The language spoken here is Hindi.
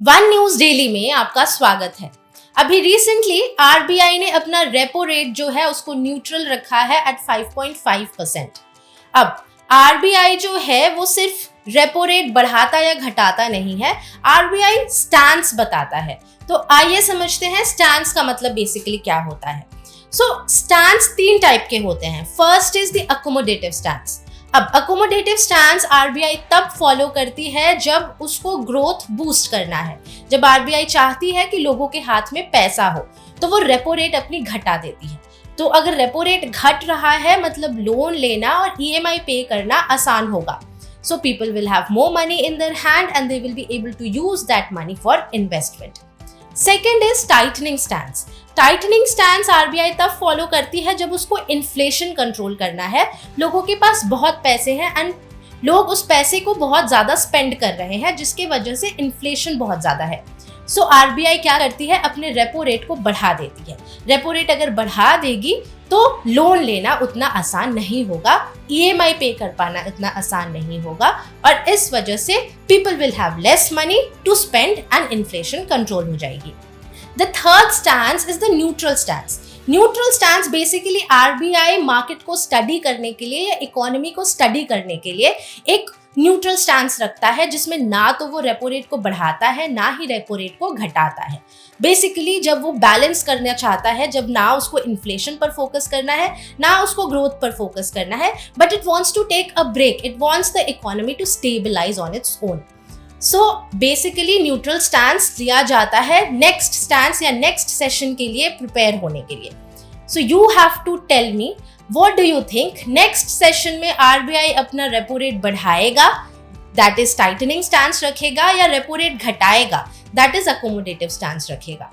वन न्यूज डेली में आपका स्वागत है। अभी रिसेंटली आरबीआई ने अपना रेपो रेट जो है उसको न्यूट्रल रखा है एट 5.5%। अब आरबीआई जो है वो सिर्फ रेपो रेट बढ़ाता या घटाता नहीं है, आरबीआई स्टैंस बताता है। तो आइए समझते हैं स्टैंस का मतलब बेसिकली क्या होता है। स्टैंस तीन टाइप के होते हैं। First is the accommodative stance. अब अकोमोडेटिव स्टैंस आरबीआई तब फॉलो करती है जब उसको ग्रोथ बूस्ट करना है। जब आरबीआई चाहती है कि लोगों के हाथ में पैसा हो तो वो रेपो रेट अपनी घटा देती है। तो अगर रेपो रेट घट रहा है मतलब लोन लेना और ईएमआई पे करना आसान होगा। So people will have more money in their hand and they will be able to use that money for investment. Second is tightening stance. Tightening stance RBI तब फॉलो करती है जब उसको इन्फ्लेशन कंट्रोल करना है। लोगों के पास बहुत पैसे हैं एंड लोग उस पैसे को बहुत ज्यादा स्पेंड कर रहे हैं जिसकी वजह से इन्फ्लेशन बहुत ज्यादा है। सो आरबीआई क्या करती है, अपने रेपो रेट को बढ़ा देती है। रेपो रेट अगर बढ़ा देगी तो लोन लेना उतना आसान नहीं होगा, ईएमआई पे कर पाना उतना आसान नहीं होगा और इस वजह से people will have less money to spend and inflation control हो जाएगी। The third stance is the neutral stance. Neutral stance basically RBI market को स्टडी करने के लिए या इकोनॉमी को स्टडी करने के लिए एक न्यूट्रल स्टैंस रखता है जिसमें ना तो वो रेपो रेट को बढ़ाता है ना ही रेपो रेट को घटाता है। बेसिकली जब वो बैलेंस करना चाहता है, जब ना उसको इन्फ्लेशन पर फोकस करना है ना उसको ग्रोथ पर फोकस करना है, but it wants to take a break, it wants the economy to stabilize on its own. So basically neutral stance लिया जाता है नेक्स्ट स्टैंस या नेक्स्ट सेशन के लिए प्रिपेयर होने के लिए। So you have to tell me what do you think, next session में आरबीआई अपना रेपो रेट बढ़ाएगा, दैट इज टाइटनिंग स्टैंस रखेगा, या रेपो रेट घटाएगा, दैट इज अकोमोडेटिव स्टैंस रखेगा।